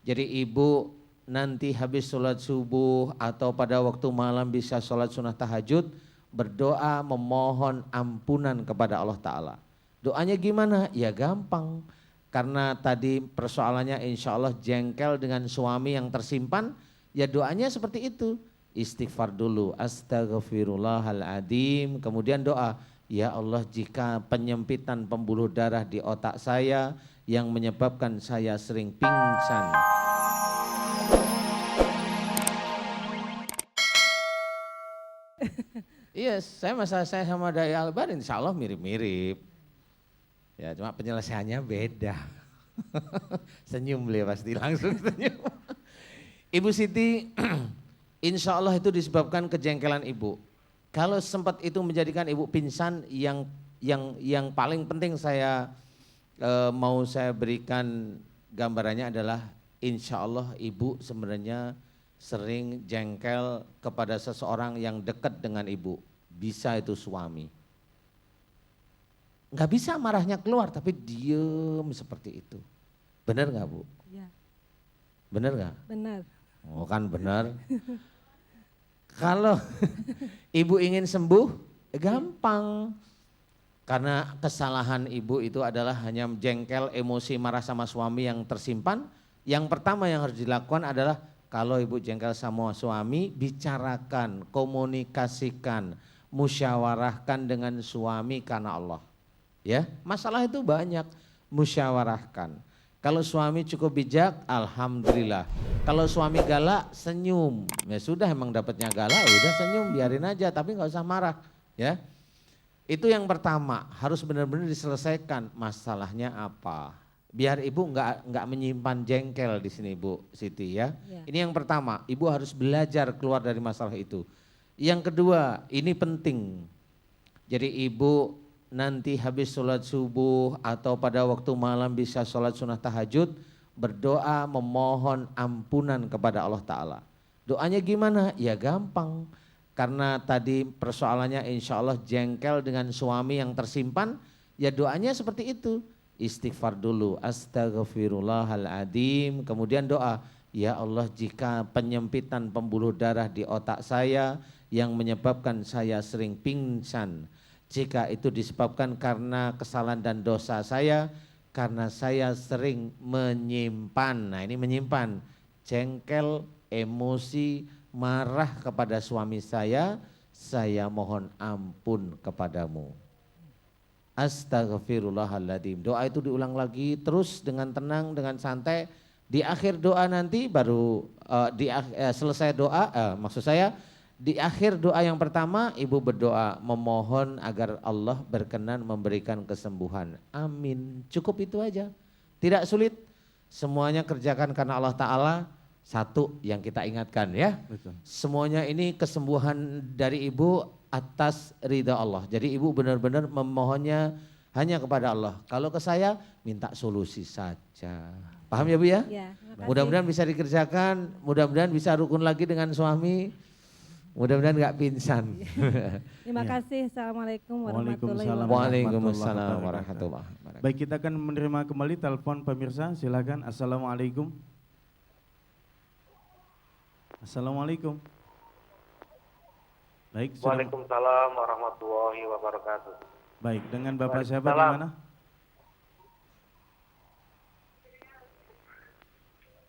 Jadi ibu nanti habis sholat subuh atau pada waktu malam bisa sholat sunnah tahajud, berdoa memohon ampunan kepada Allah Ta'ala. Doanya gimana? Ya gampang. Karena tadi persoalannya insya Allah jengkel dengan suami yang tersimpan, ya doanya seperti itu. Istighfar dulu, astaghfirullahaladzim, kemudian doa, ya Allah jika penyempitan pembuluh darah di otak saya yang menyebabkan saya sering pingsan. Iya, masalah saya sama Dai Albar insya Allah mirip-mirip. Ya cuma penyelesaiannya beda. Senyum beliau pasti langsung senyum. Ibu Siti, insya Allah itu disebabkan kejengkelan ibu. Kalau sempat itu menjadikan ibu pingsan, yang paling penting mau saya berikan gambarannya adalah insya Allah ibu sebenarnya sering jengkel kepada seseorang yang dekat dengan ibu. Bisa itu suami. Nggak bisa marahnya keluar tapi diem seperti itu. Benar nggak Bu? Iya. Benar nggak? Benar. Oh kan benar. Kalau ibu ingin sembuh, gampang. Karena kesalahan ibu itu adalah hanya jengkel, emosi, marah sama suami yang tersimpan. Yang pertama yang harus dilakukan adalah kalau ibu jengkel sama suami, bicarakan, komunikasikan, musyawarahkan dengan suami karena Allah. Ya, masalah itu banyak, musyawarahkan. Kalau suami cukup bijak, alhamdulillah. Kalau suami galak, senyum. Ya sudah emang dapatnya galak, udah senyum, biarin aja, tapi nggak usah marah. Ya, itu yang pertama, harus benar-benar diselesaikan masalahnya apa. Biar ibu nggak menyimpan jengkel di sini Bu Siti ya. Ini yang pertama, ibu harus belajar keluar dari masalah itu. Yang kedua, ini penting. Jadi ibu nanti habis sholat subuh atau pada waktu malam bisa sholat sunnah tahajud, berdoa memohon ampunan kepada Allah Ta'ala. Doanya gimana? Ya gampang. Karena tadi persoalannya insya Allah jengkel dengan suami yang tersimpan, ya doanya seperti itu. Istighfar dulu, astaghfirullahaladzim, kemudian doa, ya Allah jika penyempitan pembuluh darah di otak saya yang menyebabkan saya sering pingsan, jika itu disebabkan karena kesalahan dan dosa saya, karena saya sering menyimpan, nah ini menyimpan, jengkel, emosi, marah kepada suami saya mohon ampun kepadamu. Astaghfirullahaladzim. Doa itu diulang lagi terus dengan tenang, dengan santai. Di akhir doa nanti baru selesai doa, maksud saya di akhir doa yang pertama ibu berdoa memohon agar Allah berkenan memberikan kesembuhan. Amin. Cukup itu aja. Tidak sulit. Semuanya kerjakan karena Allah Ta'ala. Satu yang kita ingatkan ya. Betul. Semuanya ini kesembuhan dari ibu atas ridha Allah. Jadi ibu benar-benar memohonnya hanya kepada Allah. Kalau ke saya minta solusi saja. Paham ya Bu ya? Ya, mudah-mudahan bisa dikerjakan, mudah-mudahan bisa rukun lagi dengan suami, mudah-mudahan nggak pingsan. Terima kasih. Assalamualaikum warahmatullahi wabarakatuh. Waalaikumsalam warahmatullahi wabarakatuh. Baik, kita akan menerima kembali telepon pemirsa. Silakan. Assalamualaikum. Assalamualaikum. Baik. Waalaikumsalam warahmatullahi wabarakatuh. Baik, dengan Bapak siapa di mana?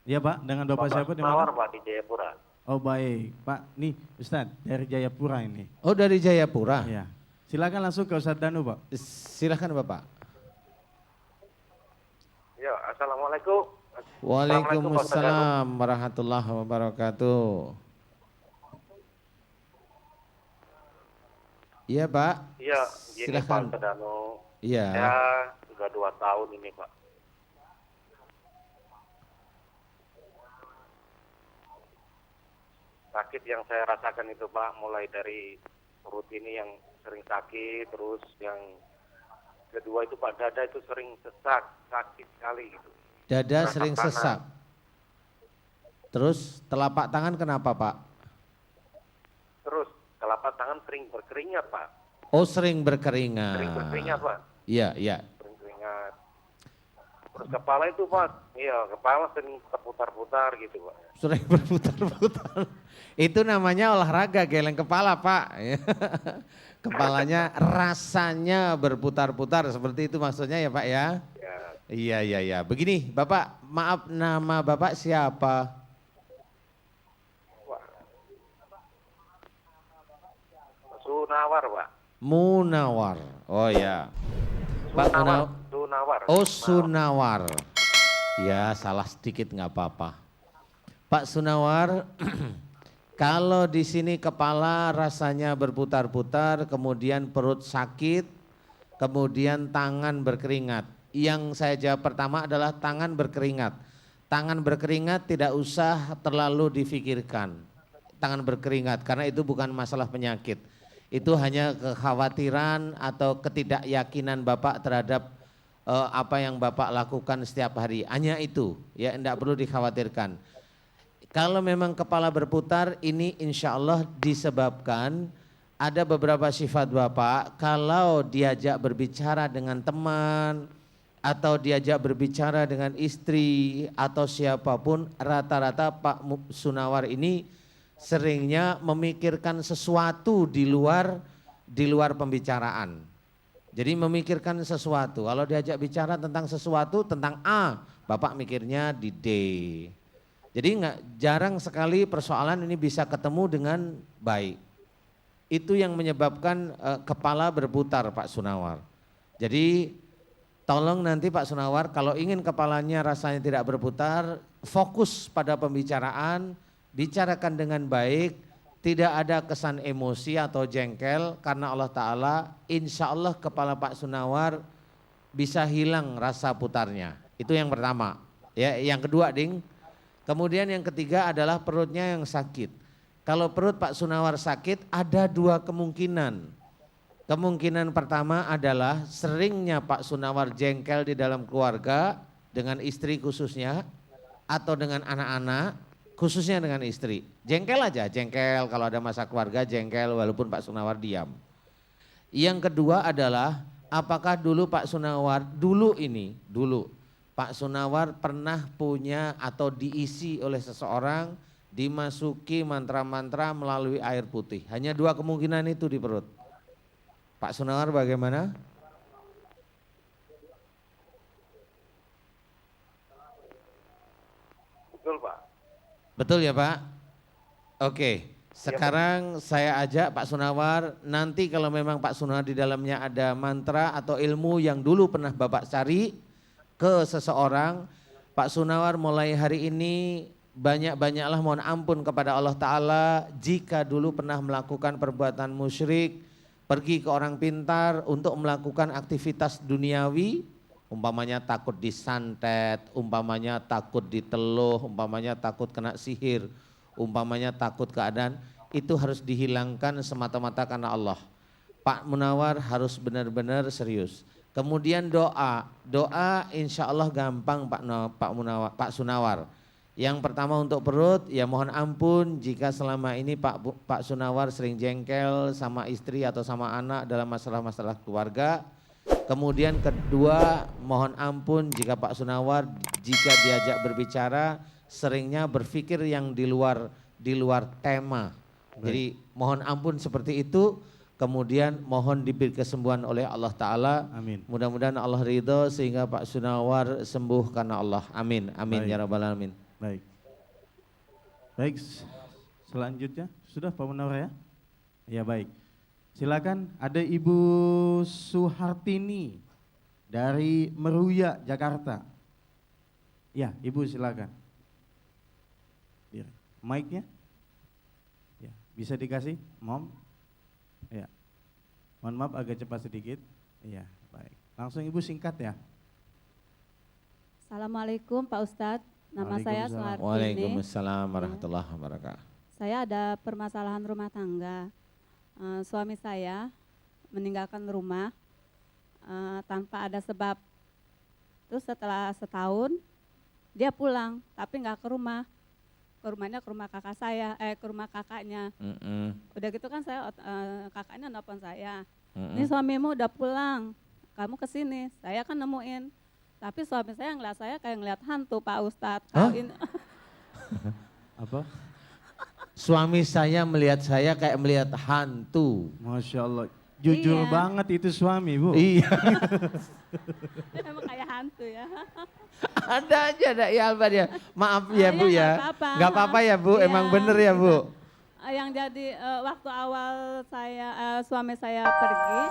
Iya Pak, dengan Bapak siapa di mana? Pak di Jayapura. Oh baik, Pak. Nih Ustadz dari Jayapura ini. Oh dari Jayapura? Iya. Silakan langsung ke Ustadz Danu Pak. Silakan Bapak. Ya, assalamualaikum. Waalaikumsalam warahmatullahi wabarakatuh. Iya Pak. Iya, gini silakan. Pak Danu. Iya. Ya, sudah 2 tahun ini Pak. Sakit yang saya rasakan itu Pak, mulai dari perut ini yang sering sakit, terus yang kedua itu Pak, dada itu sering sesak, sakit sekali gitu. Dada sering sesak. Terus telapak tangan kenapa Pak? Terus telapak tangan sering berkeringat Pak. Oh sering berkeringat. Sering berkeringat Pak. Iya, iya. Sering keringat. Terus kepala itu Pak, iya kepala sering terputar-putar gitu Pak. Sering berputar-putar. Itu namanya olahraga geleng kepala Pak. Kepalanya rasanya berputar-putar seperti itu maksudnya ya Pak ya. Ya, Iya iya iya. Begini Bapak, maaf nama Bapak siapa? Pak. Sunawar Pak. Munawar. Oh ya. Pak Sunawar. Sunawar. Oh Sunawar. Ya salah sedikit nggak apa-apa. Pak Sunawar, kalau di sini kepala rasanya berputar-putar, kemudian perut sakit, kemudian tangan berkeringat. Yang saya jawab pertama adalah tangan berkeringat. Tangan berkeringat tidak usah terlalu difikirkan. Tangan berkeringat karena itu bukan masalah penyakit. Itu hanya kekhawatiran atau ketidakyakinan Bapak terhadap apa yang Bapak lakukan setiap hari. Hanya itu, ya tidak perlu dikhawatirkan. Kalau memang kepala berputar ini insya Allah disebabkan ada beberapa sifat Bapak kalau diajak berbicara dengan teman atau diajak berbicara dengan istri atau siapapun, rata-rata Pak Sunawar ini seringnya memikirkan sesuatu di luar pembicaraan. Jadi memikirkan sesuatu, kalau diajak bicara tentang sesuatu tentang A, Bapak mikirnya di D. Jadi jarang sekali persoalan ini bisa ketemu dengan baik. Itu yang menyebabkan kepala berputar Pak Sunawar. Jadi tolong nanti Pak Sunawar kalau ingin kepalanya rasanya tidak berputar, fokus pada pembicaraan, bicarakan dengan baik, tidak ada kesan emosi atau jengkel karena Allah Ta'ala insya Allah kepala Pak Sunawar bisa hilang rasa putarnya. Itu yang pertama. Ya, yang kedua Ding. Kemudian yang ketiga adalah perutnya yang sakit. Kalau perut Pak Sunawar sakit ada dua kemungkinan. Kemungkinan pertama adalah seringnya Pak Sunawar jengkel di dalam keluarga dengan istri khususnya atau dengan anak-anak khususnya dengan istri. Jengkel aja, jengkel kalau ada masa keluarga jengkel walaupun Pak Sunawar diam. Yang kedua adalah apakah dulu Pak Sunawar, dulu Pak Sunawar pernah punya atau diisi oleh seseorang, dimasuki mantra-mantra melalui air putih. Hanya dua kemungkinan itu di perut. Pak Sunawar bagaimana? Betul Pak. Betul ya Pak? Oke, sekarang saya ajak Pak Sunawar, nanti kalau memang Pak Sunawar di dalamnya ada mantra atau ilmu yang dulu pernah Bapak cari, ke seseorang, Pak Sunawar mulai hari ini banyak-banyaklah mohon ampun kepada Allah Ta'ala jika dulu pernah melakukan perbuatan musyrik, pergi ke orang pintar untuk melakukan aktivitas duniawi, umpamanya takut disantet, umpamanya takut diteluh, umpamanya takut kena sihir, umpamanya takut keadaan, itu harus dihilangkan semata-mata karena Allah. Pak Munawar harus benar-benar serius. Kemudian doa insya Allah gampang Pak Sunawar. Yang pertama untuk perut, ya mohon ampun jika selama ini Pak Sunawar sering jengkel sama istri atau sama anak dalam masalah-masalah keluarga. Kemudian kedua, mohon ampun jika Pak Sunawar jika diajak berbicara seringnya berpikir yang di luar tema. Jadi mohon ampun seperti itu. Kemudian mohon diberi kesembuhan oleh Allah Ta'ala. Amin. Mudah-mudahan Allah ridho sehingga Pak Sunawar sembuh karena Allah. Amin. Amin. Baik. Ya Rabbal Alamin. Baik. Baik, selanjutnya sudah Pak Munawar ya? Ya baik. Silakan ada Ibu Suhartini dari Meruya, Jakarta. Ya, Ibu silakan. Ya, mic-nya? Ya, bisa dikasih, Mom? Ya. Mohon maaf agak cepat sedikit. Iya, baik. Langsung Ibu singkat ya. Assalamualaikum Pak Ustadz, nama saya Suhartini. Waalaikumsalam warahmatullahi wabarakatuh. Saya ada permasalahan rumah tangga. Suami saya meninggalkan rumah tanpa ada sebab. Terus setelah setahun dia pulang, tapi nggak ke rumah. Ke rumahnya ke rumah kakak saya, ke rumah kakaknya. Udah gitu kan saya kakaknya nelfon saya. Ini suamimu udah pulang, kamu kesini. Saya kan nemuin Tapi suami saya ngeliat saya kayak ngeliat hantu Pak Ustadz. Hah? Apa? Suami saya melihat saya kayak melihat hantu. Masya Allah. Jujur Iya. banget itu suami, Bu. Iya, Emang kayak hantu ya. ada aja ada ya Alban ya. Maaf ya Ah, Bu iya, ya. nggak apa-apa. Nggak apa-apa ya Bu, Iya, emang bener ya Bu. Yang jadi waktu awal saya suami saya pergi,